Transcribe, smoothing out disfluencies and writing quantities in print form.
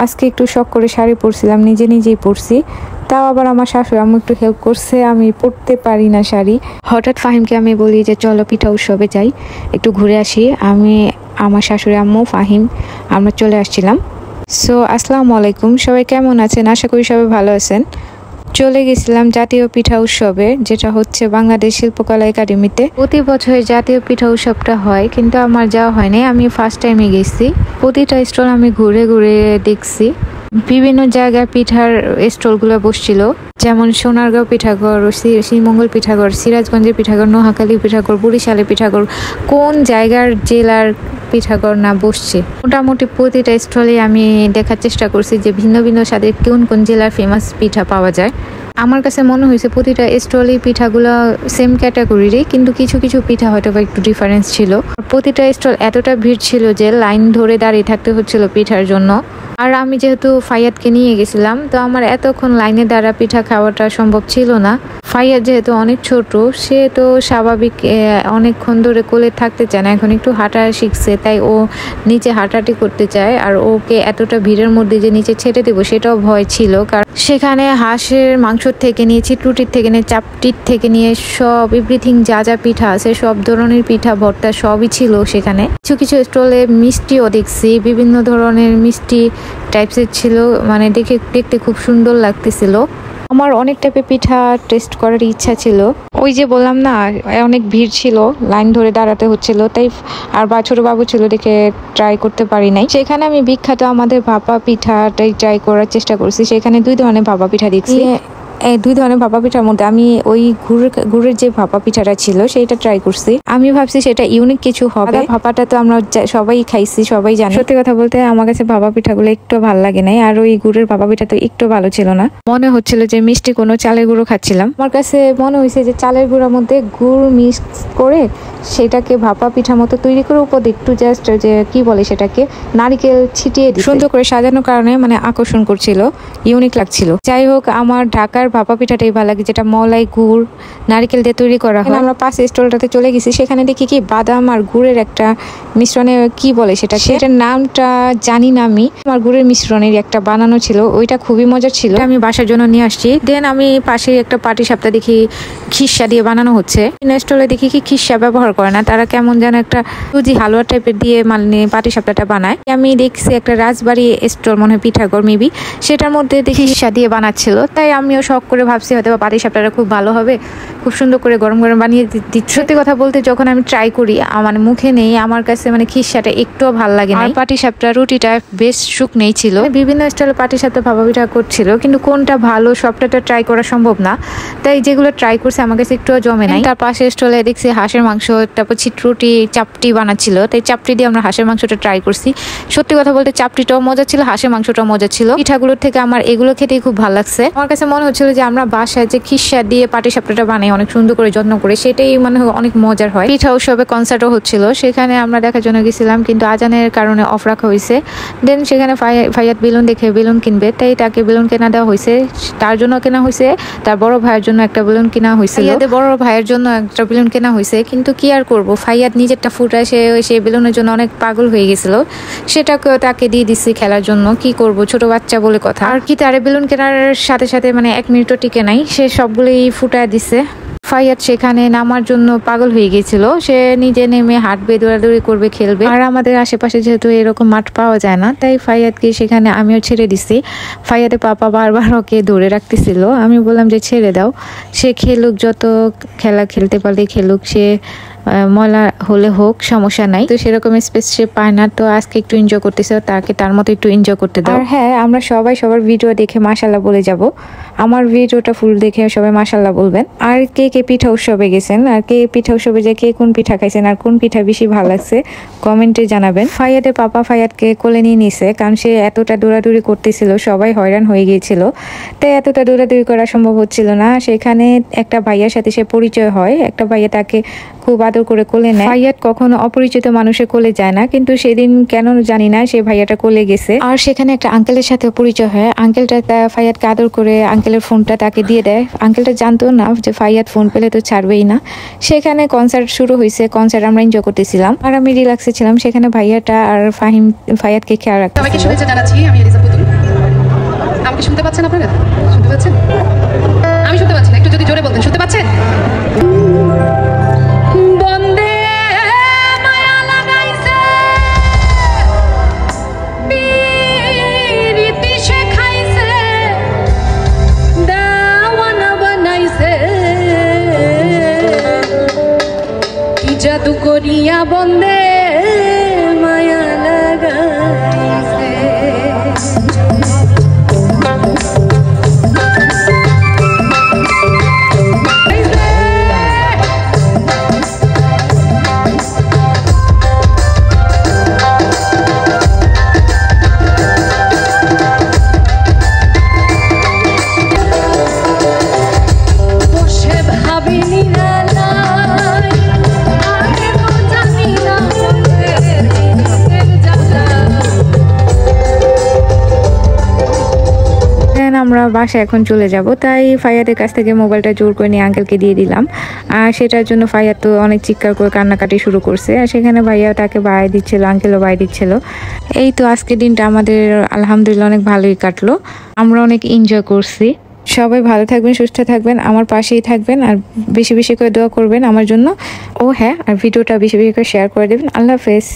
আজকে একটু শখ করে শাড়ি পরছিলাম, নিজে নিজেই পরছি। তাও আবার আমার শাশুড়ি আম্মু একটু হেল্প করছে, আমি পরতে পারি না শাড়ি। হঠাৎ ফাহিমকে আমি বলি যে চলো পিঠা উৎসবে যাই, একটু ঘুরে আসি। আমি, আমার শাশুড়ি আম্মু, ফাহিম আমরা চলে আসছিলাম। সো আসসালামু আলাইকুম, সবাই কেমন আছেন? আশা করি সবাই ভালো আছেন। চলে গেছিলাম জাতীয় পিঠা উৎসবে, যেটা হচ্ছে বাংলাদেশ শিল্পকলা একাডেমিতে। প্রতি বছর জাতীয় পিঠা উৎসবটা হয়, কিন্তু আমার যাওয়া হয়নি, আমি ফার্স্ট টাইমে গেছি। প্রতিটা স্টল আমি ঘুরে ঘুরে দেখছি। বিভিন্ন জায়গায় পিঠার স্টলগুলো বসছিল, যেমন সোনারগাঁও পিঠাঘর, শ্রীমঙ্গল পিঠাঘর, সিরাজগঞ্জের পিঠাঘর, নোয়াখালী পিঠাঘর, বরিশালের পিঠাঘর, কোন জায়গার জেলার পিঠাঘর না বসছে। মোটামুটি প্রতিটা স্টলে আমি দেখার চেষ্টা করছি যে ভিন্ন ভিন্ন স্বাদের কোন কোন জেলার ফেমাস পিঠা পাওয়া যায়। আমার কাছে মনে হয়েছে প্রতিটা স্টলেই পিঠাগুলো সেম ক্যাটাগরিরই, কিন্তু কিছু কিছু পিঠা হয়তো বা একটু ডিফারেন্স ছিল। প্রতিটা স্টল এতটা ভিড় ছিল যে লাইন ধরে দাঁড়িয়ে থাকতে হচ্ছিল পিঠার জন্য। আর আমি যেহেতু ফাইয়াদকে নিয়ে গেছিলাম, তো আমার এতক্ষণ লাইনে দাঁড়া পিঠা খাওয়াটা সম্ভব ছিল না। ফাইয়াদ যেহেতু অনেক ছোট, সে তো স্বাভাবিক অনেকক্ষণ ধরে কোলে থাকতে চায় না, এখন একটু হাঁটা শিখছে, তাই ও নিচে হাঁটাহাঁটি করতে চায়। আর ওকে এতটা ভিড়ের মধ্যে যে নিচে ছেড়ে দেবো সেটাও ভয় ছিল, কারণ সেখানে হাঁসের মাংস থেকে নিয়ে, চিটুটির থেকে নিয়ে, চাপটির থেকে নিয়ে সব এভরিথিং যা যা পিঠা আছে সব ধরনের পিঠা ভর্তা সবই ছিল সেখানে। কিছু কিছু স্টলে মিষ্টিও দেখছি, বিভিন্ন ধরনের মিষ্টি টাইপসের ছিল, মানে দেখতে খুব সুন্দর লাগতেছিল। আমার অনেক টাইপের পিঠা টেস্ট করার ইচ্ছা ছিল। ওই যে বললাম না, অনেক ভিড় ছিল, লাইন ধরে দাঁড়াতে হচ্ছিল, তাই আর ছোট বাবু ছিল দেখে ট্রাই করতে পারি নাই। সেখানে আমি বিখ্যাত আমাদের ভাপা পিঠাটাই ট্রাই করার চেষ্টা করছি। সেখানে 2 ধরনের ভাপা পিঠা দেখছি। এই 2 ধরনের ভাপা পিঠার মধ্যে আমি ওই গুড়ের যে ভাপা পিঠাটা ছিল সেইটা ট্রাই করছি। আমি ভাবছি সেটা ইউনিক কিছু হবে। ভাপাটা তো আমরা সবাই খাইছি, সবাই জানি। সত্যি কথা বলতে আমার কাছে ভাপা পিঠাগুলো একটু ভালো লাগে নাই, আর ওই গুড়ের ভাপা পিঠা তো একটু ভালো ছিল না। মনে হচ্ছিল যে মিষ্টি কোনো চালের গুঁড়ো খাচ্ছিলাম। আমার কাছে মনে হয়েছে যে চালের গুঁড়োর মধ্যে গুড় মিক্স করে সেটাকে ভাপা পিঠা মতো তৈরি করে উপর একটু জাস্ট যে কি বলে সেটাকে নারকেল ছিটিয়ে সুন্দর করে সাজানোর কারণে মানে আকর্ষণ করছিল, ইউনিক লাগছিল। যাই হোক, আমার ঢাকার ভাপা পিঠাটাই ভালো লাগে, যেটা মলাই, গুড়, নারকেল দিয়ে তৈরি করা হয়। আমরা পাশে স্টলটাতে চলে গেছি, সেখানে দেখি কি বাদাম আর গুড়ের একটা মিশ্রণে, কি বলে সেটার নামটা জানি না আমি। আমার গুড়ের মিশ্রণের একটা বানানো ছিল, ওইটা খুবই মজার ছিল। আমি বাসার জন্য নিয়ে আসছি। দেন আমি পাশে একটা পাটি সাপটা দেখি খিসা দিয়ে বানানো হচ্ছে। স্টলে দেখি কি খিসা ব্যবহার করে না, তারা কেমন যেন একটা সুজি হালুয়া টাইপের দিয়ে মানে পাটি সাপটাটা বানায়। আমি দেখছি একটা রাজবাড়ি স্টল, মনে হয় পিঠাঘর মেবি, সেটার মধ্যে দেখি খিসা দিয়ে বানাচ্ছিল। তাই আমিও শখ করে ভাবছি হয়তো পাটি সাপটাটা খুব ভালো হবে, খুব সুন্দর করে গরম গরম বানিয়ে দিচ্ছে। সত্যি কথা বলতে যখন আমি ট্রাই করি, মানে মুখে নেই, আমার কাছে মানে খিসাটা একটুও ভালো লাগে না। পাটি সাপটা রুটিটা বেশ শুকনেই ছিল। বিভিন্ন স্টাইলে পাটি সাপটা ভাপা পিঠা করছিল, কিন্তু কোনটা ভালো সবটা তো ট্রাই করা সম্ভব না, তাই যেগুলো ট্রাই করছে আমার কাছে একটুও জমে নাই। তার পাশে স্টলে দেখছি হাঁসের মাংস, তারপর ছিটরুটি, চাপটি বানাচ্ছিল, তাই চাপটি দিয়ে আমরা হাঁসের মাংসটা ট্রাই করছি। সত্যি কথা বলতে চাপটিটাও মজা ছিল, হাঁসের মাংসটাও মজা ছিল। পিঠাগুলোর থেকে আমার এগুলো খেতেই খুব ভালো লাগছে। আমার কাছে মনে হচ্ছিল যে আমরা বাসায় যে খিসা দিয়ে পাটি সাপটাটা বানাই অনেক সুন্দর করে যত্ন করে, সেটাই মানে অনেক মজার হয়। পিঠা উৎসবে কনসার্টও হচ্ছিল, সেখানে আমরা দেখার জন্য গেছিলাম, কিন্তু আজানের কারণে অফ রাখা হয়েছে। দেন সেখানে ফাইয়াদ বেলুন দেখে বেলুন কিনবে, তাই তাকে বেলুন কেনা দেওয়া হয়েছে। তার জন্য কেনা হয়েছে, তার বড় ভাইয়ের জন্য একটা বেলুন কেনা হয়েছে, বড় ভাইয়ের জন্য একটা বেলুন কেনা হয়েছে। কিন্তু কি আর করবো, ফাইয়াদ নিজেরটা ফুটায় সেই বেলুনের জন্য অনেক পাগল হয়ে গেছিল, সেটাকেও তাকে দিয়ে দিচ্ছি খেলার জন্য। কি করব, ছোট বাচ্চা বলে কথা। আর কি তারে বেলুন কেনার সাথে সাথে মানে 1 মিনিটও টিকে নাই, সে সবগুলোই ফুটায় দিছে। ফাইয়াদ সেখানে নামার জন্য পাগল হয়ে গেছিল, সে নিজে নেমে হাঁটবে, দৌড়াদৌড়ি করবে, খেলবে। আর আমাদের আশেপাশে যেহেতু এরকম মাঠ পাওয়া যায় না, তাই ফাইয়াদকে সেখানে আমিও ছেড়ে দিছি। ফাইয়াদের পাপা বারবার ওকে ধরে রাখতেছিল, আমি বললাম যে ছেড়ে দাও, সে খেলুক, যত খেলা খেলতে পারলে খেলুক, সে ময়লা হলে হোক, সমস্যা নাই। তো সেরকম স্পেস সে পায় না, তো আজকে একটু এনজয় করতেছে, তাকে তার মতো একটু এনজয় করতে দাও। আর হ্যাঁ, আমরা সবাই সবার ভিডিও দেখে মাশাআল্লাহ বলে যাব। আমার ভিডিওটা ফুল দেখে সবাই মাশাআল্লাহ বলবেন। আর কে কে পিঠা উৎসবে গেছেন, আর কে পিঠা উৎসবে যে কে কোন পিঠা খাইছেন, আর কোন পিঠা বেশি ভালো লাগছে কমেন্টে জানাবেন। ফাইয়াদের পাপা ফাইয়াদকে কোলে নিয়ে নিছে, কারণ সে এতটা দৌড়াদৌড়ি করতেছিল, সবাই হয়রান হয়ে গিয়েছিল, তাই এতটা দৌড়াদৌড়ি করা সম্ভব হচ্ছিল না। সেখানে একটা ভাইয়ার সাথে সে পরিচয় হয়, একটা ভাইয়া তাকে খুব আদর করে কোলে নেয়। ফাইয়াদ কখনো অপরিচিত মানুষের কোলে যায় না, কিন্তু সেদিন কেন জানি না সে ভাইয়াটা কোলে গেছে। আর সেখানে একটা আঙ্কেলের সাথে পরিচয় হয়, আঙ্কেলটা ফাইয়াদকে আদর করে আঙ্কেলের ফোনটা তাকে দিয়ে দেয়। আঙ্কেলটা জানতো না যে ফাইয়াদ ফোন পেলে তো ছাড়বেই না। সেখানে কনসার্ট শুরু হয়েছে, কনসার্ট আমরা এনজয় করতেছিলাম, আর আমি রিল্যাক্সে ছিলাম। সেখানে ভাইয়াটা আর ফাহিম ফাইয়াদকে খেয়াল রাখতেছিল। পাচ্ছেন আপনারা? শুনতে পাচ্ছেন? আমি শুনতে পাচ্ছি না, একটু যদি জোরে বলতেন। শুনতে পাচ্ছেন? বন্দে মায়া লাগাইছে, প্রীতি শেখাইছে, দেওয়ানা বানাইছে, কি জাদু করিয়া বন্দে মায়া লাগাইছে। বসে ভাবি নিরালাই, আগে তো জানি না মনের জ্বালা। দেন আমরা বাসায় এখন চলে যাব, তাই ফাইয়াদের কাছ থেকে মোবাইলটা জোর করে নিয়ে আঙ্কেলকে দিয়ে দিলাম। আর সেটার জন্য ফাইয়া তো অনেক চিৎকার করে কান্নাকাটি শুরু করছে, আর সেখানে ভাইয়া তাকে বাই দিচ্ছিল, আঙ্কেলও বাই দিচ্ছিল। এই তো আজকের দিনটা আমাদের আলহামদুলিল্লাহ অনেক ভালোই কাটলো, আমরা অনেক এনজয় করছি। সবাই ভালো থাকবেন, সুস্থ থাকবেন, আমার পাশেই থাকবেন, আর বেশি বেশি করে দোয়া করবেন আমার জন্য। ও হ্যাঁ, আর ভিডিওটা বেশি বেশি করে শেয়ার করে দেবেন। আল্লাহ হাফেজ।